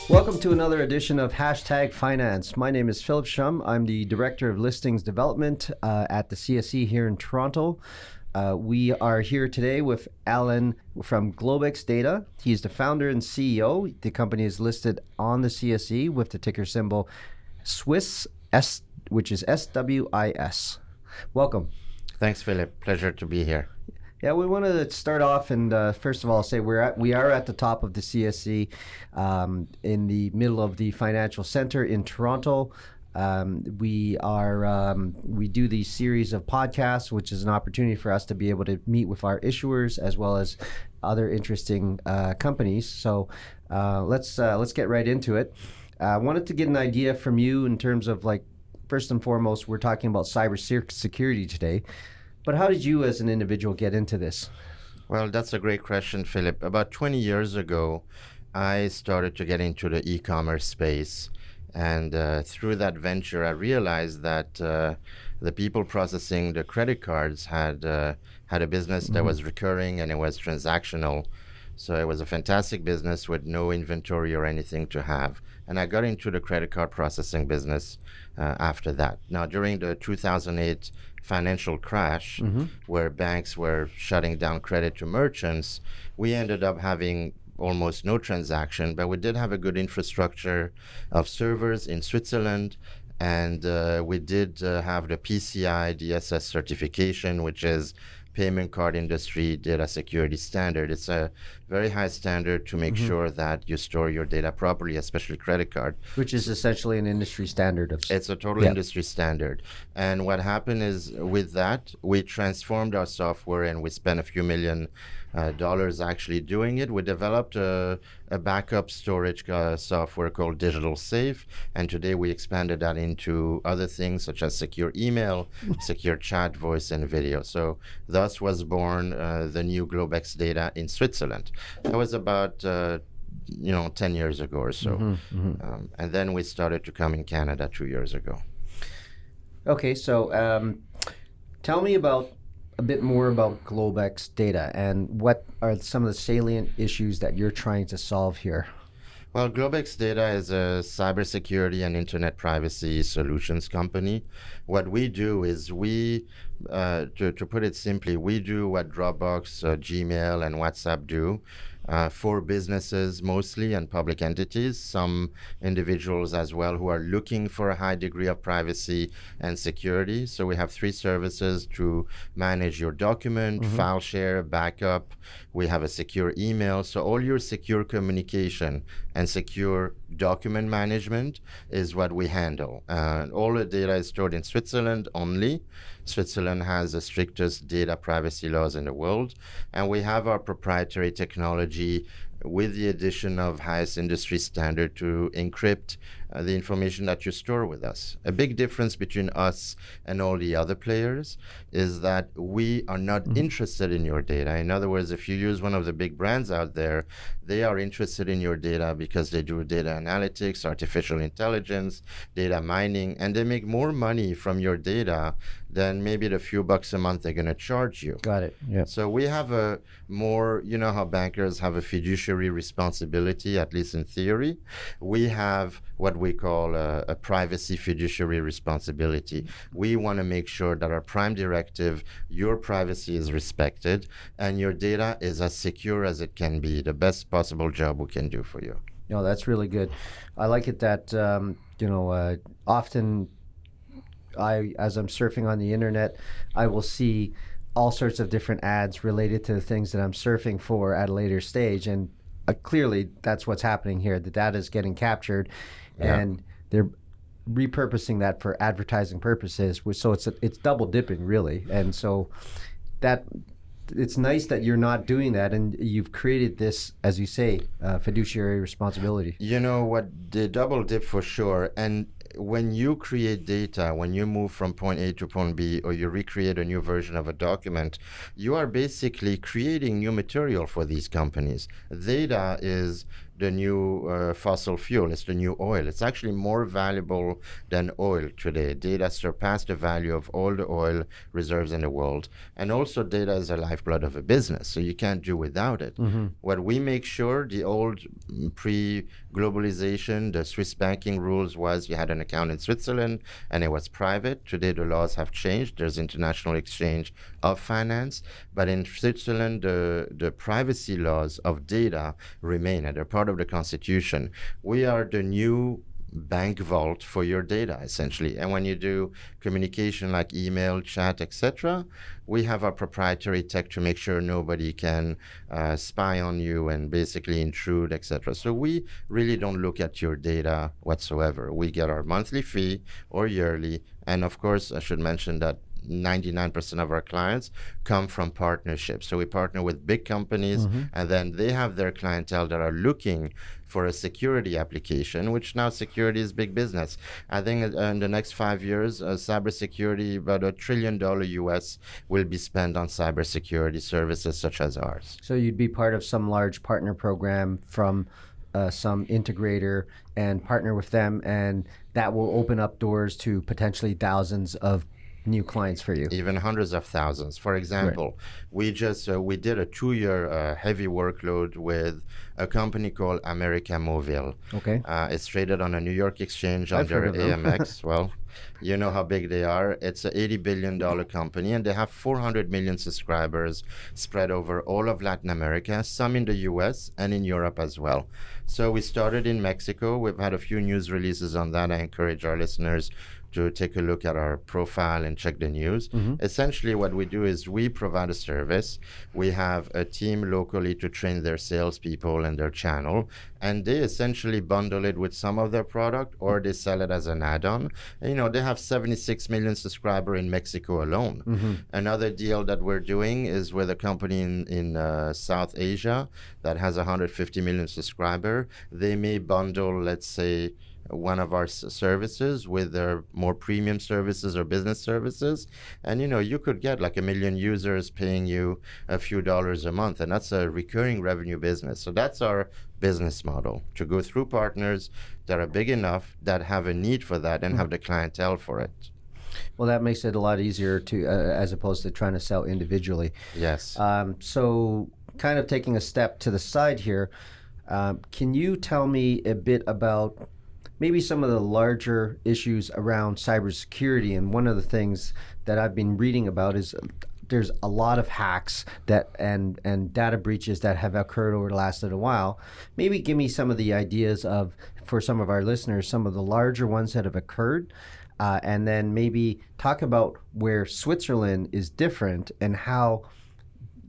Welcome to another edition of Hashtag Finance. My name is Philip Shum. I'm the Director of Listings Development at the CSE here in Toronto. We are here today with Alain from Globex Data. He's the founder and CEO. The company is listed on the CSE with the ticker symbol SWIS, which is SWIS. Welcome. Thanks, Philip. Pleasure to be here. Yeah, we want to start off and first of all say we are at the top of the CSE in the middle of the financial center in Toronto. We do these series of podcasts, which is an opportunity for us to be able to meet with our issuers as well as other interesting companies. So let's get right into it. I wanted to get an idea from you in terms of, like, first and foremost, we're talking about cybersecurity today. But how did you as an individual get into this? Well, that's a great question, Philip. About 20 years ago, I started to get into the e-commerce space. And through that venture, I realized that the people processing the credit cards had a business that was recurring and it was transactional. So it was a fantastic business with no inventory or anything to have. And I got into the credit card processing business after that. Now, during the 2008 financial crash, where banks were shutting down credit to merchants, we ended up having almost no transaction, but we did have a good infrastructure of servers in Switzerland. And we did have the PCI DSS certification, which is payment card industry data security standard. It's a very high standard to make sure that you store your data properly, especially credit card. Which is essentially an industry standard. It's a total industry standard. And what happened is with that, we transformed our software and we spent a few million dollars actually doing it. We developed a backup storage software called Digital Safe. And today we expanded that into other things such as secure email, secure chat, voice, and video. So thus was born the new Globex Data in Switzerland. That was about 10 years ago or so. And then we started to come in Canada 2 years ago. Okay, so tell me a bit more about Globex Data and what are some of the salient issues that you're trying to solve here? Well, Globex Data is a cybersecurity and internet privacy solutions company. What we do is to put it simply, we do what Dropbox, Gmail, and WhatsApp do for businesses mostly and public entities, some individuals as well who are looking for a high degree of privacy and security. So we have 3 services to manage your document, file share, backup. We have a secure email. So all your secure communication and secure document management is what we handle. All the data is stored in Switzerland only. Switzerland has the strictest data privacy laws in the world, and we have our proprietary technology with the addition of highest industry standard to encrypt the information that you store with us. A big difference between us and all the other players is that we are not interested in your data. In other words, if you use one of the big brands out there, they are interested in your data because they do data analytics, artificial intelligence, data mining, and they make more money from your data than maybe the few bucks a month they're going to charge you. Got it. Yeah. So we have a more, you know how bankers have a fiduciary responsibility, at least in theory. We have what we call a privacy fiduciary responsibility. We want to make sure that our prime directive, your privacy is respected and your data is as secure as it can be, the best possible job we can do for you. No, that's really good. I like it that, often as I'm surfing on the internet, I will see all sorts of different ads related to the things that I'm surfing for at a later stage. And clearly that's what's happening here. The data is getting captured and they're repurposing that for advertising purposes. So it's double dipping really. And so that it's nice that you're not doing that and you've created this, as you say, fiduciary responsibility. You know what, the double dip for sure. And when you create data, when you move from point A to point B, or you recreate a new version of a document, you are basically creating new material for these companies. Data is the new fossil fuel. It's the new oil. It's actually more valuable than oil today. Data surpassed the value of all the oil reserves in the world. And also data is the lifeblood of a business, so you can't do without it. What we make sure, the old pre-globalization, the Swiss banking rules was you had an account in Switzerland and it was private. Today the laws have changed. There's international exchange of finance. But in Switzerland, the privacy laws of data remain, and they're part of the constitution. We are the new bank vault for your data, essentially. And when you do communication like email, chat, etc., we have our proprietary tech to make sure nobody can spy on you and basically intrude, etc. So we really don't look at your data whatsoever. We get our monthly fee or yearly. And of course, I should mention that 99% of our clients come from partnerships. So we partner with big companies, and then they have their clientele that are looking for a security application, which now security is big business. I think in the next 5 years, cybersecurity, about $1 trillion US will be spent on cybersecurity services such as ours. So you'd be part of some large partner program from some integrator and partner with them, and that will open up doors to potentially thousands of new clients for you. Even hundreds of thousands. For example, we did a 2-year heavy workload with a company called America Mobile. Okay. It's traded on a New York exchange I've under heard of them. AMX. Well, you know how big they are. It's an $80 billion company, and they have 400 million subscribers spread over all of Latin America, some in the US and in Europe as well. So we started in Mexico. We've had a few news releases on that. I encourage our listeners to take a look at our profile and check the news. Essentially, what we do is we provide a service. We have a team locally to train their salespeople and their channel, and they essentially bundle it with some of their product, or they sell it as an add-on. And, they have 76 million subscribers in Mexico alone. Another deal that we're doing is with a company in South Asia that has 150 million subscribers. They may bundle, let's say, one of our services with their more premium services or business services, and you could get like 1 million users paying you a few dollars a month, and that's a recurring revenue business. So that's our business model, to go through partners that are big enough, that have a need for that, and have the clientele for it. Well, that makes it a lot easier to as opposed to trying to sell individually. Yes. So kind of taking a step to the side here, can you tell me a bit about maybe some of the larger issues around cybersecurity? And one of the things that I've been reading about is there's a lot of hacks that and data breaches that have occurred over the last little while. Maybe give me some of the ideas of, for some of our listeners, some of the larger ones that have occurred, and then maybe talk about where Switzerland is different and how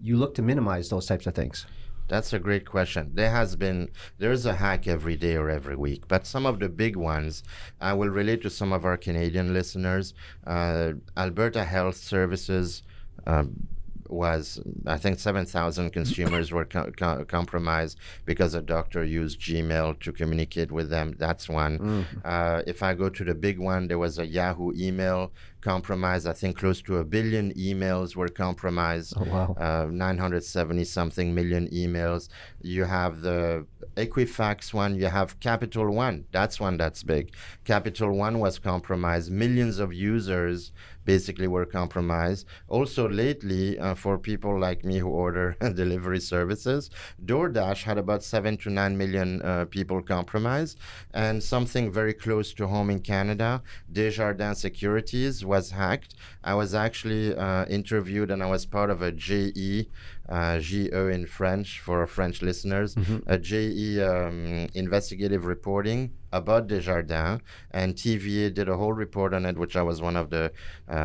you look to minimize those types of things. That's a great question. There's a hack every day or every week, but some of the big ones, I will relate to some of our Canadian listeners. Alberta Health Services was, I think, 7,000 consumers were compromised because a doctor used Gmail to communicate with them. That's one. If I go to the big one, there was a Yahoo email compromise. I think close to 1 billion emails were compromised. Oh, wow. 970 something million emails. You have the Equifax one. You have Capital One. That's one that's big. Capital One was compromised. Millions of users basically were compromised. Also lately, for people like me who order delivery services, DoorDash had about 7 to 9 million people compromised. And something very close to home in Canada, Desjardins Securities was hacked. I was actually interviewed, and I was part of a GE, GE in French for our French listeners, a GE investigative reporting about Desjardins, and TVA did a whole report on it, which I was one of the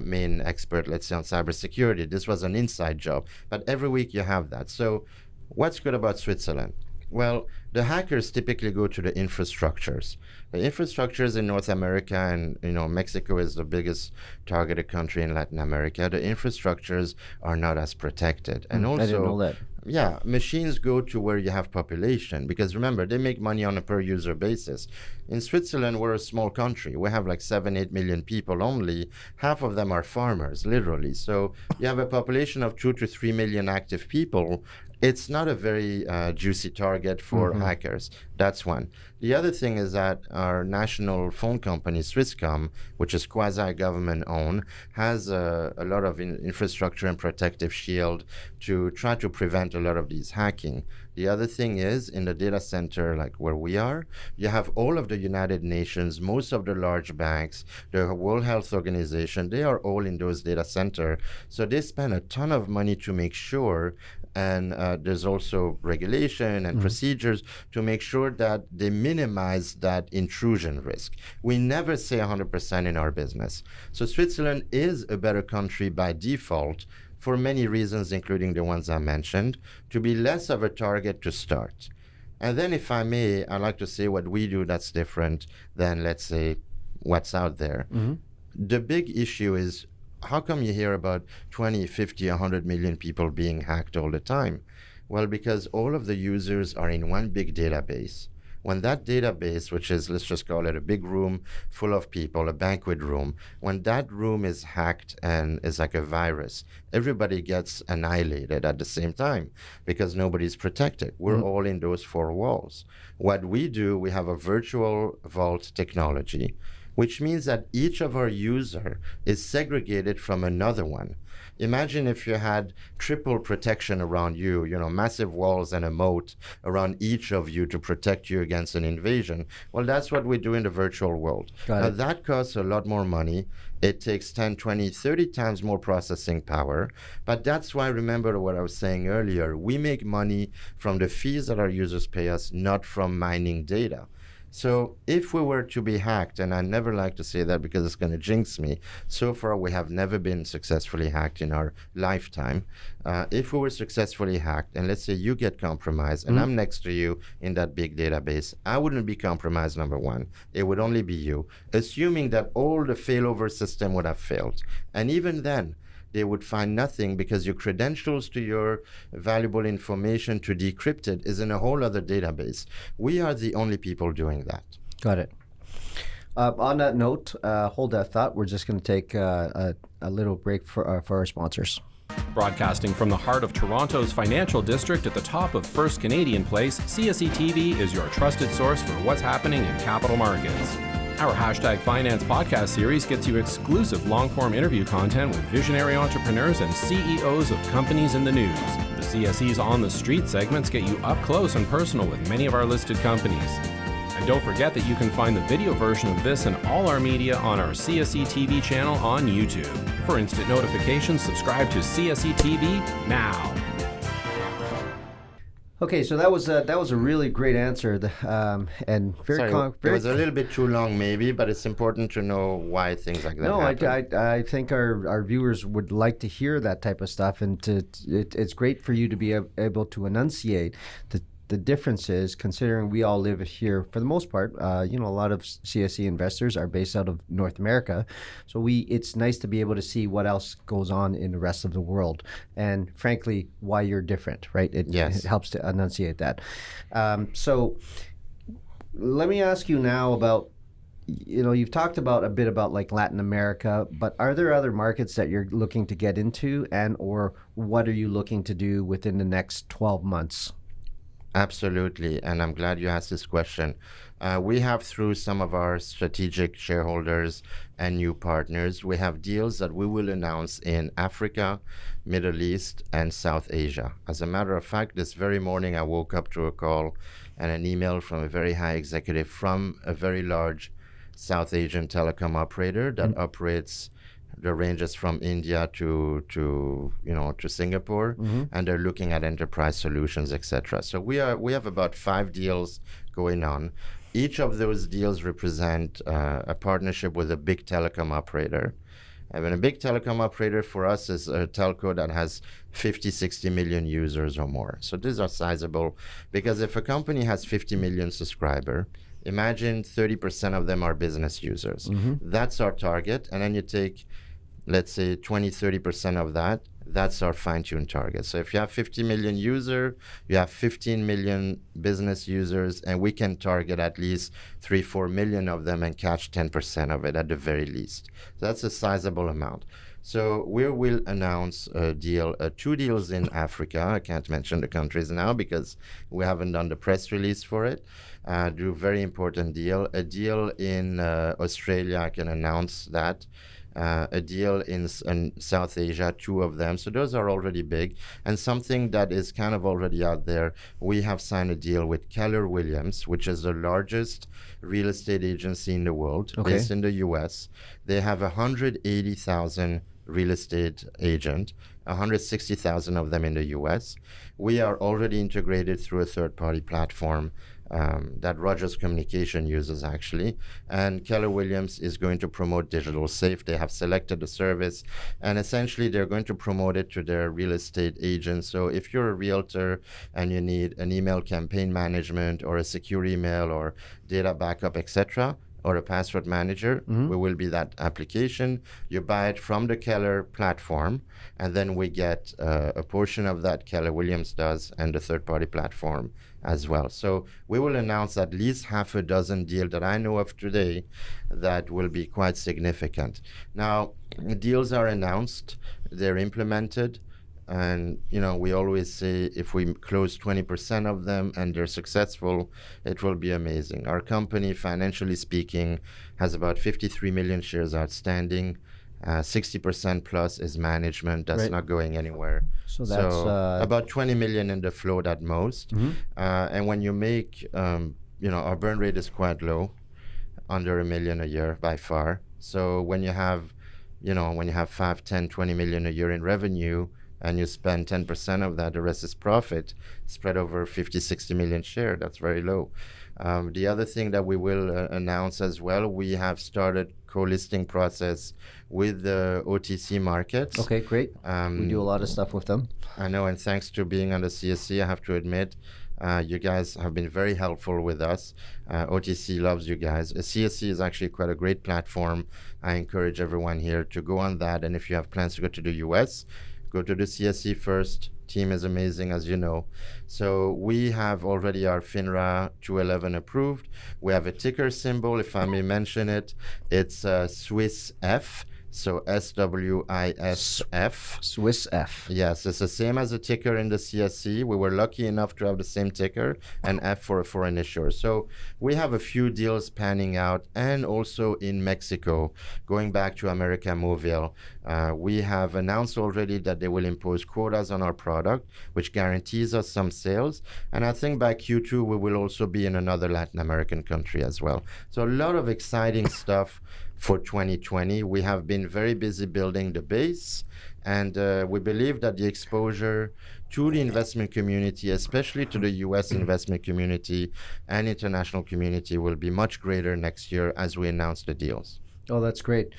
main experts, let's say, on cybersecurity. This was an inside job, but every week you have that. So what's good about Switzerland? Well, the hackers typically go to the infrastructures. The infrastructures in North America, and Mexico is the biggest targeted country in Latin America. The infrastructures are not as protected, and also I didn't know that. Yeah, machines go to where you have population, because remember, they make money on a per user basis. In Switzerland, we're a small country. We have like 7-8 million people only. Half of them are farmers, literally. So you have a population of 2 to 3 million active people. it's not a very juicy target for hackers. That's one. The other thing is that our national phone company, Swisscom, which is quasi-government owned, has a lot of infrastructure and protective shield to try to prevent a lot of these hacking. The other thing is, in the data center, like where we are, you have all of the United Nations, most of the large banks, the World Health Organization, they are all in those data centers. So they spend a ton of money to make sure, and there's also regulation and procedures to make sure that they minimize that intrusion risk. We never say 100% in our business. So Switzerland is a better country by default for many reasons, including the ones I mentioned, to be less of a target to start. And then, if I may, I'd like to say what we do that's different than, let's say, what's out there. The big issue is, how come you hear about 20, 50, 100 million people being hacked all the time? Well, because all of the users are in one big database. When that database, which is, let's just call it a big room full of people, a banquet room, when that room is hacked and is like a virus, everybody gets annihilated at the same time because nobody's protected. We're all in those four walls. What we do, we have a virtual vault technology, which means that each of our user is segregated from another one. Imagine if you had triple protection around you, massive walls and a moat around each of you to protect you against an invasion. Well, that's what we do in the virtual world. Now, that costs a lot more money. It takes 10, 20, 30 times more processing power. But that's why, remember what I was saying earlier, we make money from the fees that our users pay us, not from mining data. So if we were to be hacked, and I never like to say that because it's going to jinx me, so far we have never been successfully hacked in our lifetime. If we were successfully hacked, and let's say you get compromised, and I'm next to you in that big database, I wouldn't be compromised, number one. It would only be you, assuming that all the failover system would have failed. And even then, they would find nothing because your credentials to your valuable information to decrypt it is in a whole other database. We are the only people doing that. Got it. On that note, hold that thought. We're just going to take a little break for our sponsors. Broadcasting from the heart of Toronto's financial district at the top of First Canadian Place, CSE TV is your trusted source for what's happening in capital markets. Our #Finance podcast series gets you exclusive long-form interview content with visionary entrepreneurs and CEOs of companies in the news. The CSE's On the Street segments get you up close and personal with many of our listed companies. And don't forget that you can find the video version of this and all our media on our CSE TV channel on YouTube. For instant notifications, subscribe to CSE TV now. Okay, so that was a really great answer, and very. Sorry, it was a little bit too long, maybe, but it's important to know why things like that happen. No, I think our viewers would like to hear that type of stuff, and it's great for you to be able to enunciate the differences, considering we all live here for the most part. A lot of CSE investors are based out of North America, so it's nice to be able to see what else goes on in the rest of the world, and frankly, why you're different, right? It helps to enunciate that. So let me ask you now about, you've talked a bit about like Latin America, but are there other markets that you're looking to get into, and or what are you looking to do within the next 12 months? Absolutely, and I'm glad you asked this question. We have, through some of our strategic shareholders and new partners, we have deals that we will announce in Africa, Middle East, and South Asia. As a matter of fact, this very morning I woke up to a call and an email from a very high executive from a very large South Asian telecom operator that operates the ranges from India to Singapore, and they're looking at enterprise solutions, etc. So we have about 5 deals going on. Each of those deals represent a partnership with a big telecom operator. And a big telecom operator for us is a telco that has 50, 60 million users or more. So these are sizable, because if a company has 50 million subscribers, imagine 30% of them are business users. That's our target. And then you take, let's say, 20, 30% of that. That's our fine-tuned target. So if you have 50 million users, you have 15 million business users, and we can target at least 3, 4 million of them and catch 10% of it at the very least. So that's a sizable amount. So we will announce a deal, 2 deals in Africa. I can't mention the countries now because we haven't done the press release for it. Do a very important deal. A deal in Australia, I can announce that. A deal in South Asia, 2 of them. So those are already big. And something that is kind of already out there, we have signed a deal with Keller Williams, which is the largest real estate agency in the world, based in the US. They have 180,000 real estate agent, 160,000 of them in the US. We are already integrated through a third-party platform that Rogers Communication uses, actually. And Keller Williams is going to promote Digital Safe. They have selected the service, and essentially they're going to promote it to their real estate agents. So if you're a realtor and you need an email campaign management or a secure email or data backup, etc., or a password manager, we will be that application. You buy it from the Keller platform, and then we get a portion of that Keller Williams does, and the third-party platform as well. So we will announce at least half a dozen deals that I know of today that will be quite significant. Now, deals are announced, they're implemented, and we always say if we close 20% of them and they're successful, it will be amazing. Our company, financially speaking, has about 53 million shares outstanding. 60% plus is management. That's not going anywhere. So that's about 20 million in the float at most. And when you make, our burn rate is quite low, under $1 million a year by far. So when you have, 5, 10, 20 million a year in revenue, and you spend 10% of that, the rest is profit, spread over 50, 60 million shares, that's very low. The other thing that we will announce as well, we have started co-listing process with the OTC markets. Okay, great. We do a lot of stuff with them. I know, and thanks to being on the CSE, I have to admit, you guys have been very helpful with us. OTC loves you guys. CSE is actually quite a great platform. I encourage everyone here to go on that, and if you have plans to go to the US, go to the CSE first. Team is amazing, as you know. So we have already our FINRA 211 approved. We have a ticker symbol, if I may mention it. It's Swiss F. So SWISF. Swiss F. Yes, it's the same as the ticker in the CSE. We were lucky enough to have the same ticker, and F for a foreign issuer. So we have a few deals panning out, and also in Mexico, going back to America Movil, we have announced already that they will impose quotas on our product, which guarantees us some sales. And I think by Q2, we will also be in another Latin American country as well. So a lot of exciting stuff for 2020. We have been very busy building the base, and we believe that the exposure to the investment community, especially to the US investment community and international community, will be much greater next year as we announce the deals. Oh, that's great.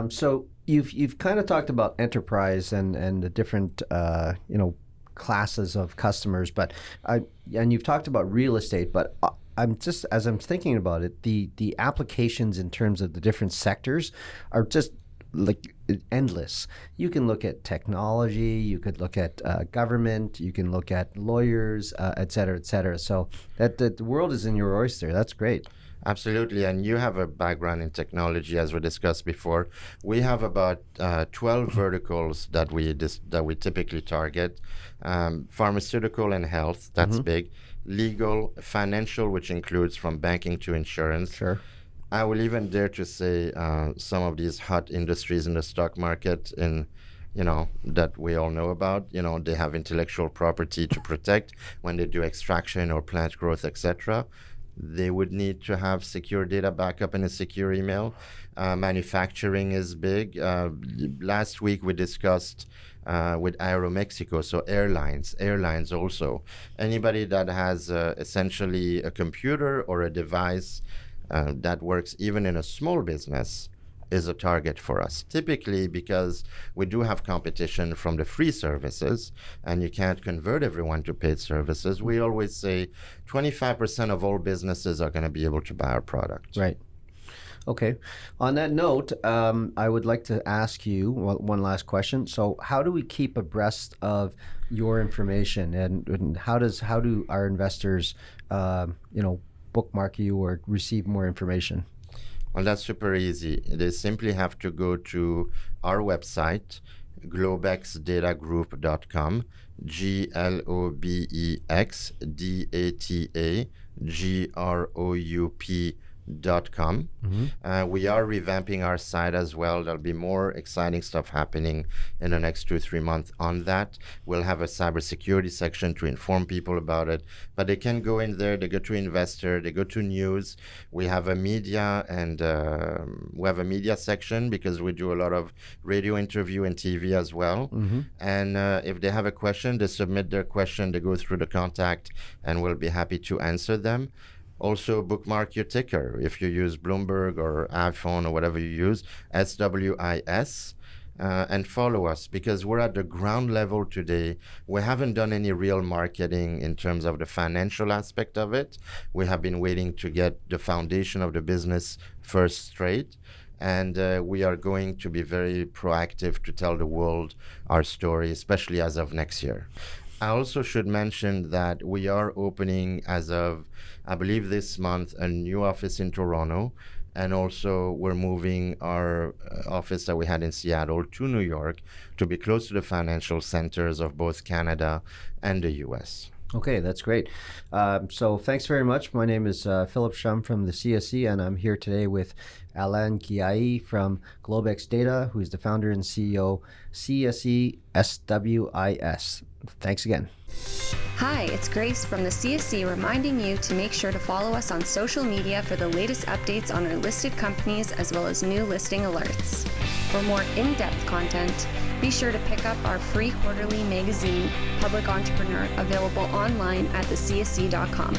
So you've kind of talked about enterprise and the different classes of customers, but and you've talked about real estate, but I'm just, as I'm thinking about it, the applications in terms of the different sectors are just like endless. You can look at technology, you could look at government, you can look at lawyers, et cetera, et cetera. So that the world is in your oyster. That's great. Absolutely, and you have a background in technology, as we discussed before. We have about 12 verticals that we typically target. Pharmaceutical and health, that's big. Legal, financial, which includes from banking to insurance. Sure. I will even dare to say some of these hot industries in the stock market that we all know about. They have intellectual property to protect when they do extraction or plant growth, etc. They would need to have secure data backup and a secure email. Manufacturing is big. Last week we discussed with Aeromexico, so airlines also. Anybody that has essentially a computer or a device that works even in a small business is a target for us, typically because we do have competition from the free services, and you can't convert everyone to paid services. We always say 25% of all businesses are going to be able to buy our product. Right. Okay. On that note, I would like to ask you one last question. So how do we keep abreast of your information, and how do our investors bookmark you or receive more information? Well, that's super easy. They simply have to go to our website, globexdatagroup.com, globexdatagroup.com. We are revamping our site as well. There'll be more exciting stuff happening in the next 2-3 months on that. We'll have a cybersecurity section to inform people about it, but they can go in there. They go to investor, they go to news. We have a media and we have a media section because we do a lot of radio interview and TV as well. And if they have a question, they submit their question, they go through the contact, and we'll be happy to answer them. Also, bookmark your ticker. If you use Bloomberg or iPhone or whatever you use, SWIS, and follow us because we're at the ground level today. We haven't done any real marketing in terms of the financial aspect of it. We have been waiting to get the foundation of the business first straight. And we are going to be very proactive to tell the world our story, especially as of next year. I also should mention that we are opening as of, I believe this month, a new office in Toronto. And also we're moving our office that we had in Seattle to New York to be close to the financial centers of both Canada and the US. Okay, that's great. So thanks very much. My name is Philip Shum from the CSE, and I'm here today with Alain Ghiai from Globex Data, who is the founder and CEO, CSE SWIS. Thanks again. Hi, it's Grace from the CSE reminding you to make sure to follow us on social media for the latest updates on our listed companies as well as new listing alerts. For more in-depth content, be sure to pick up our free quarterly magazine, Public Entrepreneur, available online at thecsc.com.